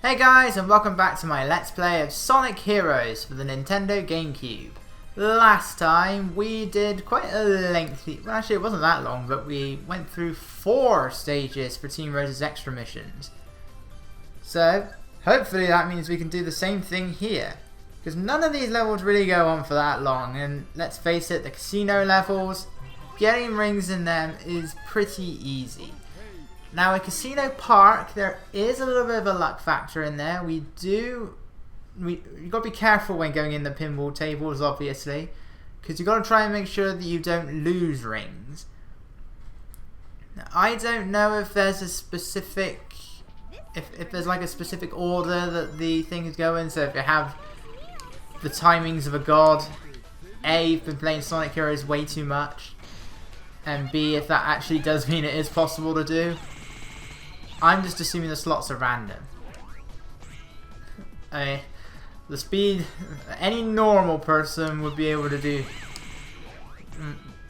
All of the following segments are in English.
Hey guys, and welcome back to my Let's Play of Sonic Heroes for the Nintendo GameCube. Last time we did quite a lengthy, well actually it wasn't that long, but we went through 4 stages for Team Rose's extra missions. So, hopefully that means we can do the same thing here. Because none of these levels really go on for that long, and let's face it, the casino levels, getting rings in them is pretty easy. Now in Casino Park, there is a little bit of a luck factor in there. You got to be careful when going in the pinball tables, obviously, because you got to try and make sure that you don't lose rings. Now, I don't know if there's a specific, if there's like a specific order that the things go in. So if you have the timings of a god, A, you've been playing Sonic Heroes way too much, and B, if that actually does mean it is possible to do. I'm just assuming the slots are random. The speed any normal person would be able to do.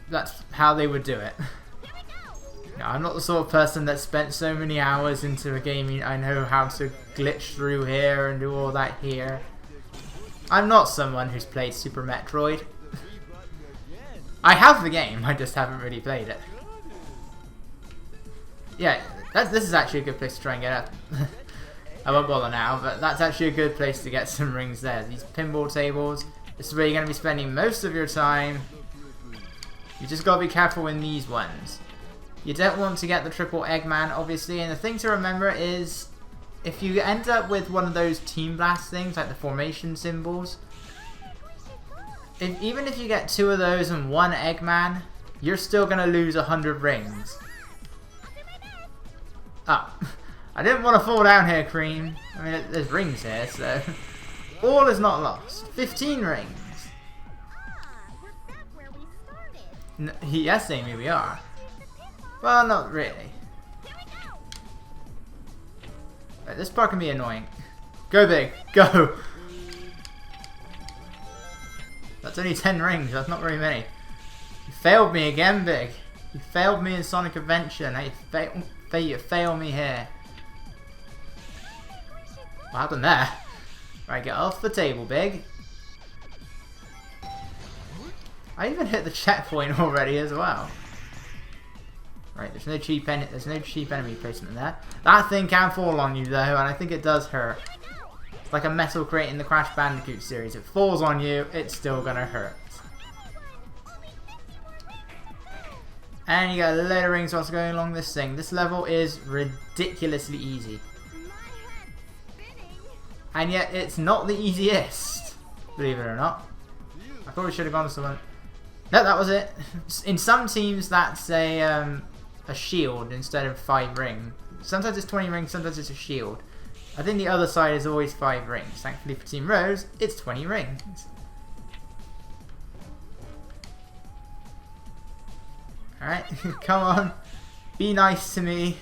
That's how they would do it. Now, I'm not the sort of person that spent so many hours into a game. I know how to glitch through here and do all that here. I'm not someone who's played Super Metroid. I have the game, I just haven't really played it. Yeah. This is actually a good place to try and get up. I won't bother now, but that's actually a good place to get some rings there. These pinball tables, this is where you're going to be spending most of your time. You just got to be careful in these ones. You don't want to get the triple Eggman, obviously, and the thing to remember is, if you end up with one of those Team Blast things, like the formation symbols, even if you get 2 of those and 1 Eggman, you're still going to lose 100 rings. Oh, I didn't want to fall down here, Cream. I mean, there's rings here, so all is not lost. 15 rings. Yes, Amy, we are. Well, not really. Right, this part can be annoying. Go big, go! That's only 10 rings, that's not very many. You failed me again, Big. You failed me in Sonic Adventure, now you fail me here. What happened there? Right, get off the table, Big. I even hit the checkpoint already as well. Right, there's no cheap enemy placement there. That thing can fall on you though, and I think it does hurt. It's like a Metal Crate in the Crash Bandicoot series. If it falls on you, it's still gonna hurt. And you got a load of rings whilst going along this thing. This level is ridiculously easy. And yet it's not the easiest, believe it or not. I probably should have gone to someone. No, that was it. In some teams that's a shield instead of 5 rings. Sometimes it's 20 rings, sometimes it's a shield. I think the other side is always 5 rings. Thankfully for Team Rose, it's 20 rings. Alright, come on. Be nice to me.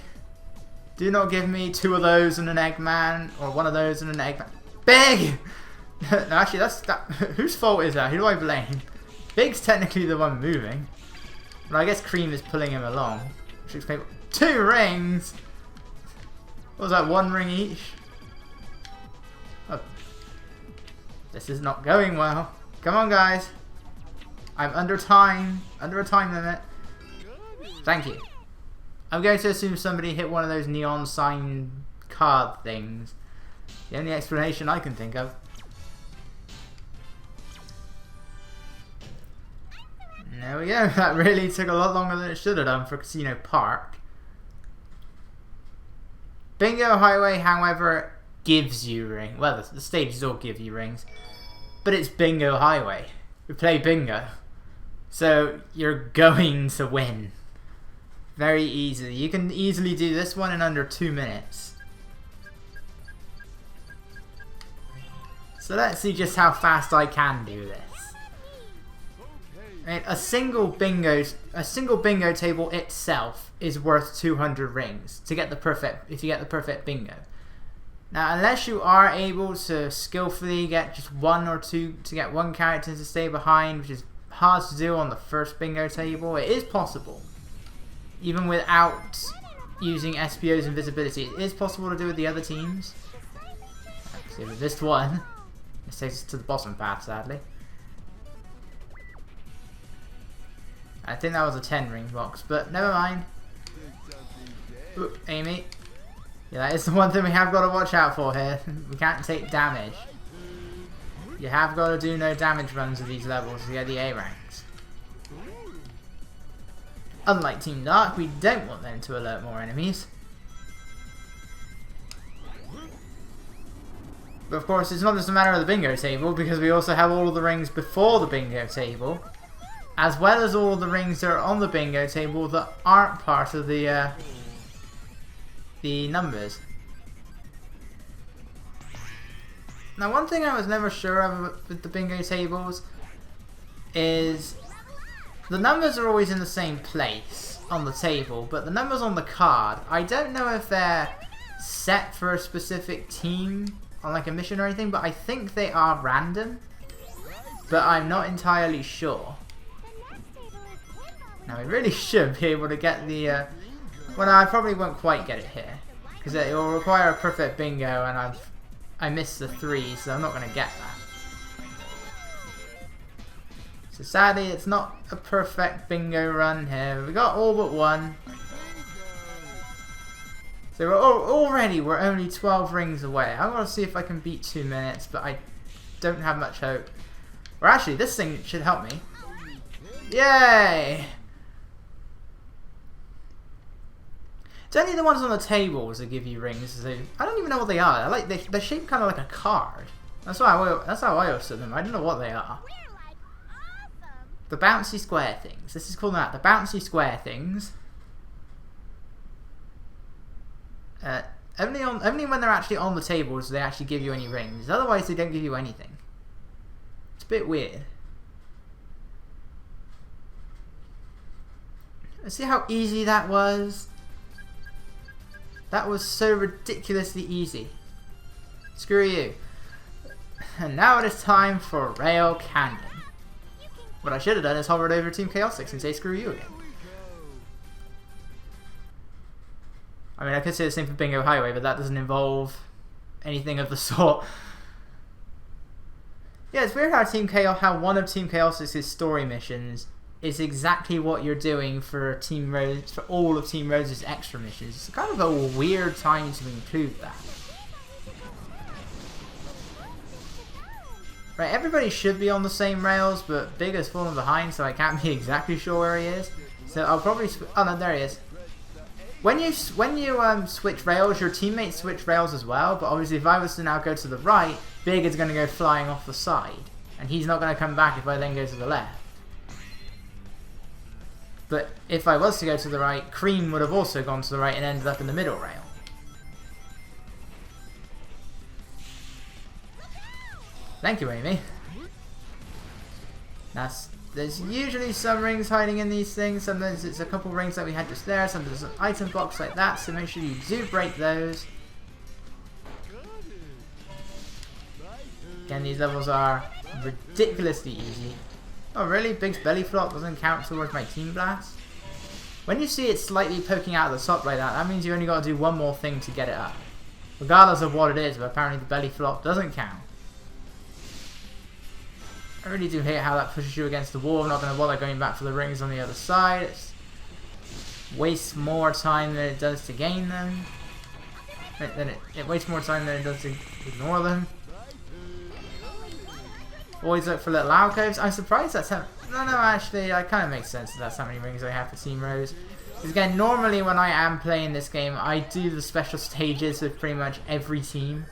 Do not give me 2 of those and an Eggman, or 1 of those and an Eggman. Big! No, actually, whose fault is that? Who do I blame? Big's technically the one moving. But I guess Cream is pulling him along. Which explains 2 rings! What was that, 1 ring each? Oh. This is not going well. Come on, guys. I'm under a time limit. Thank you. I'm going to assume somebody hit one of those neon sign card things. The only explanation I can think of. There we go. That really took a lot longer than it should have done for Casino Park. Bingo Highway, however, gives you rings. Well, the stages all give you rings. But it's Bingo Highway. We play bingo. So you're going to win. Very easily. You can easily do this one in under 2 minutes. So let's see just how fast I can do this. I mean, a single bingo table itself is worth 200 rings to get the perfect, if you get the perfect bingo. Now, unless you are able to skillfully get just 1 or 2 to get 1 character to stay behind, which is hard to do on the first bingo table, it is possible. Even without using SPO's invisibility, it is possible to do with the other teams. See, we missed one. This takes us to the bottom path, sadly. I think that was a 10 ring box, but never mind. Ooh, Amy. Yeah, that is the one thing we have got to watch out for here. We can't take damage. You have got to do no damage runs of these levels to get the A ranks. Unlike Team Dark, we don't want them to alert more enemies. But of course, it's not just a matter of the bingo table, because we also have all of the rings before the bingo table, as well as all of the rings that are on the bingo table that aren't part of the numbers. Now, one thing I was never sure of with the bingo tables is the numbers are always in the same place on the table, but the numbers on the card, I don't know if they're set for a specific team on like a mission or anything, but I think they are random, but I'm not entirely sure. Now, we really should be able to get the well, no, I probably won't quite get it here, because it will require a perfect bingo, and I missed the 3, so I'm not going to get that. So sadly, it's not a perfect bingo run here. We got all but one. So we're only 12 rings away. I want to see if I can beat 2 minutes, but I don't have much hope. Or actually, this thing should help me. Yay! It's only the ones on the tables that give you rings. So I don't even know what they are. They're shaped kind of like a card. That's how I always said them. I don't know what they are. The bouncy square things. This is called that. The bouncy square things. Only when they're actually on the tables do they actually give you any rings. Otherwise, they don't give you anything. It's a bit weird. Let's see how easy that was. That was so ridiculously easy. Screw you. And now it is time for Rail Canyon. What I should have done is hovered over Team Chaotix and say screw you again. I mean, I could say the same for Bingo Highway, but that doesn't involve anything of the sort. Yeah, it's weird how one of Team Chaotix's story missions is exactly what you're doing for all of Team Rose's extra missions. It's kind of a weird time to include that. Right, everybody should be on the same rails, but Big has fallen behind, so I can't be exactly sure where he is. So I'll probably oh no, there he is. When you switch rails, your teammates switch rails as well, but obviously if I was to now go to the right, Big is going to go flying off the side, and he's not going to come back if I then go to the left. But if I was to go to the right, Cream would have also gone to the right and ended up in the middle rail. Thank you, Amy. There's usually some rings hiding in these things. Sometimes it's a couple rings that we had just there. Sometimes there's an item box like that, so make sure you do break those. Again, these levels are ridiculously easy. Oh really? Big's belly flop doesn't count towards my team blast? When you see it slightly poking out of the top like that, that means you only got to do one more thing to get it up. Regardless of what it is, but apparently the belly flop doesn't count. I really do hate how that pushes you against the wall. I'm not going to bother going back for the rings on the other side. It wastes more time than it does to gain them. It wastes more time than it does to ignore them. Always look for little alcoves. I'm surprised that's how... No, actually, it kind of makes sense that that's how many rings I have for Team Rose. Because again, normally when I am playing this game, I do the special stages with pretty much every team.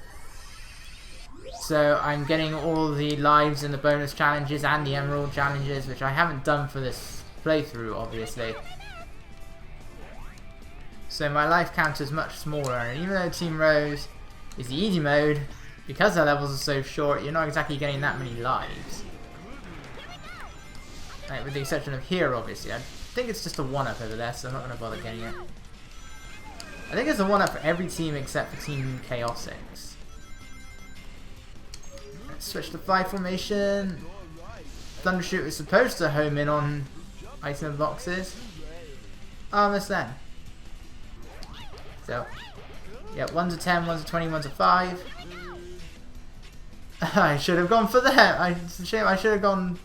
So I'm getting all the lives and the bonus challenges and the emerald challenges, which I haven't done for this playthrough, obviously. So my life count is much smaller, and even though Team Rose is the easy mode, because their levels are so short, you're not exactly getting that many lives. Right, with the exception of here, obviously. I think it's just a 1-up over there, so I'm not going to bother getting it. I think it's a 1-up for every team except for Team Chaotix. Switch to fly formation. Thundershoot is supposed to home in on item boxes. Almost then. So, yeah, 1 to 10, 1 to 20, 1 to 5. I should have gone for that. It's a shame I should have gone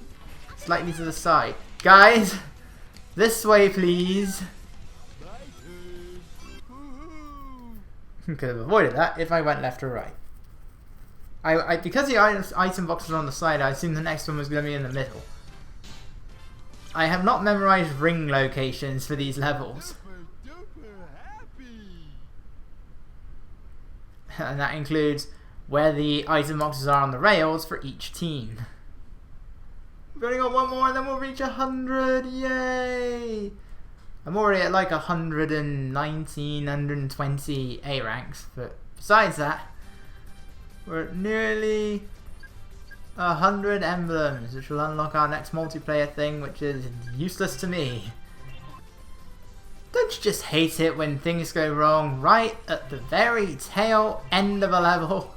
slightly to the side. Guys, this way please. Could have avoided that if I went left or right. Because the item box was on the side, I assumed the next one was going to be in the middle. I have not memorized ring locations for these levels. And that includes where the item boxes are on the rails for each team. We've only got one more and then we'll reach 100, yay! I'm already at like 119, 120 A ranks, but besides that, we're at nearly 100 emblems, which will unlock our next multiplayer thing, which is useless to me. Don't you just hate it when things go wrong right at the very tail end of a level?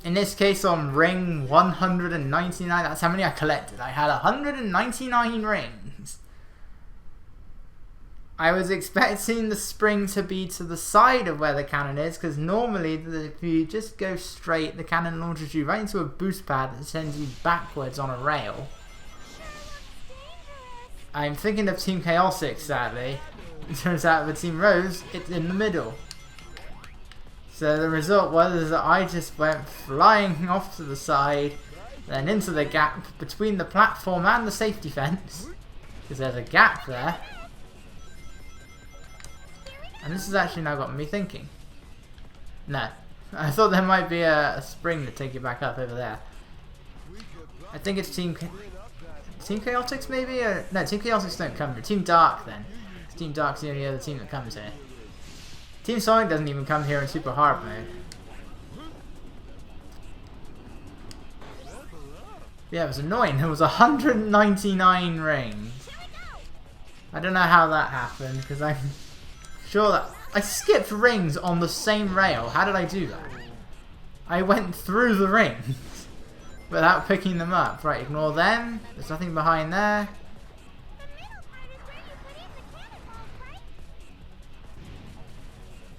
In this case on ring 199, that's how many I collected. I had 199 rings. I was expecting the spring to be to the side of where the cannon is, because normally if you just go straight, the cannon launches you right into a boost pad that sends you backwards on a rail. I'm thinking of Team Chaotix, sadly. It turns out with Team Rose, it's in the middle. So the result was that I just went flying off to the side, then into the gap between the platform and the safety fence, because there's a gap there. And this has actually now got me thinking. No. I thought there might be a spring to take you back up over there. I think it's Team Chaotix maybe? Or, no, Team Chaotix don't come here. Team Dark then. Team Dark's the only other team that comes here. Team Sonic doesn't even come here in super hard mode. Yeah, it was annoying. There was 199 rings. I don't know how that happened, because I'm sure that I skipped rings on the same rail. How did I do that? I went through the rings without picking them up. Right, ignore them. There's nothing behind there.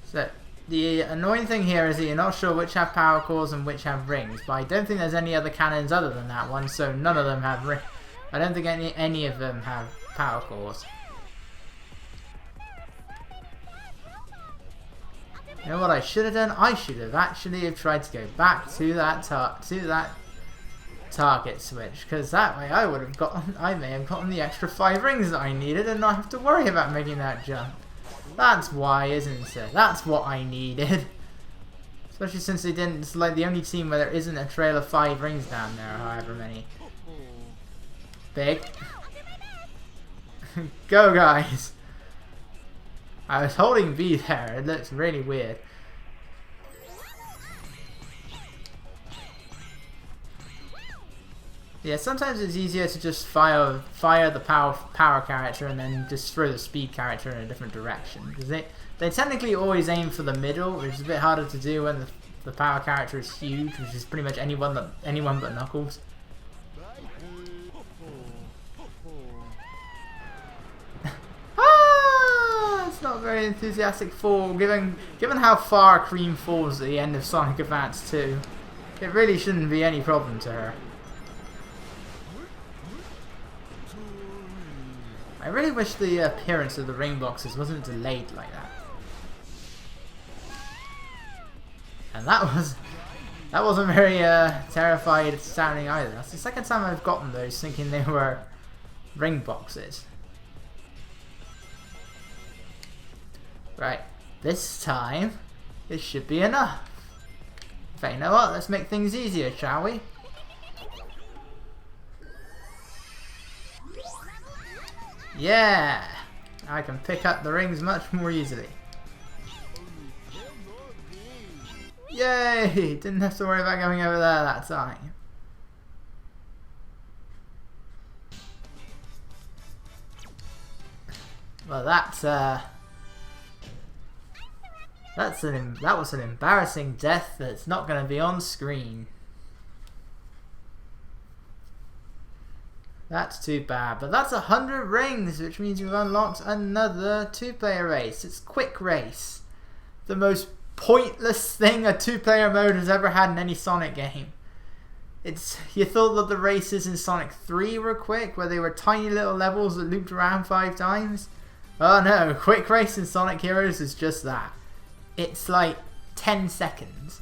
So, the annoying thing here is that you're not sure which have power cores and which have rings, but I don't think there's any other cannons other than that one, so none of them have rings. I don't think any of them have power cores. You know what I should have done? I should have actually tried to go back to that target switch, because that way I may have gotten the extra 5 rings that I needed and not have to worry about making that jump. That's why, isn't it? That's what I needed. Especially since they didn't. It's like the only team where there isn't a trail of 5 rings down there, or however many. Big. Go, guys. I was holding B there. It looks really weird. Yeah, sometimes it's easier to just fire the power character and then just throw the speed character in a different direction, because they technically always aim for the middle, which is a bit harder to do when the power character is huge, which is pretty much anyone but Knuckles. It's not a very enthusiastic fall, given how far Cream falls at the end of Sonic Advance 2. It really shouldn't be any problem to her. I really wish the appearance of the ring boxes wasn't delayed like that. And that wasn't very terrified sounding either. That's the second time I've gotten those thinking they were ring boxes. Right, this time it should be enough. In fact, you know what? Let's make things easier, shall we? Yeah! I can pick up the rings much more easily. Yay! Didn't have to worry about going over there that time. Well, that was an embarrassing death that's not going to be on screen. That's too bad, but that's 100 rings, which means we've unlocked another 2-player race. It's Quick Race, the most pointless thing a two-player mode has ever had in any Sonic game. You thought that the races in Sonic 3 were quick, where they were tiny little levels that looped around 5 times? Oh no, quick race in Sonic Heroes is just that. It's like 10 seconds.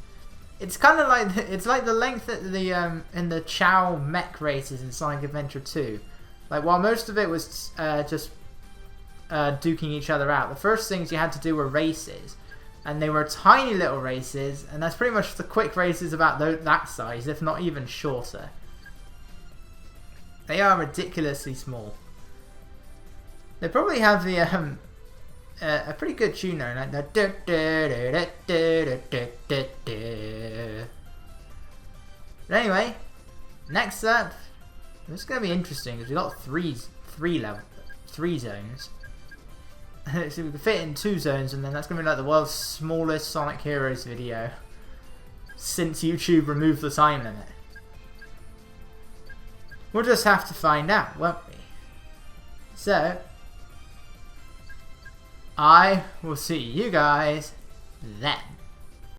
It's kind of like the length that the in the Chow mech races in Sonic Adventure 2. Like while most of it was just duking each other out, the first things you had to do were races. And they were tiny little races, and that's pretty much the quick races about that size, if not even shorter. They are ridiculously small. They probably have the a pretty good tune there, like the But anyway, next up, this is gonna be interesting because we got three zones. So we can fit in 2 zones, and then that's going to be like the world's smallest Sonic Heroes video since YouTube removed the time limit. We'll just have to find out, won't we? So, I will see you guys then.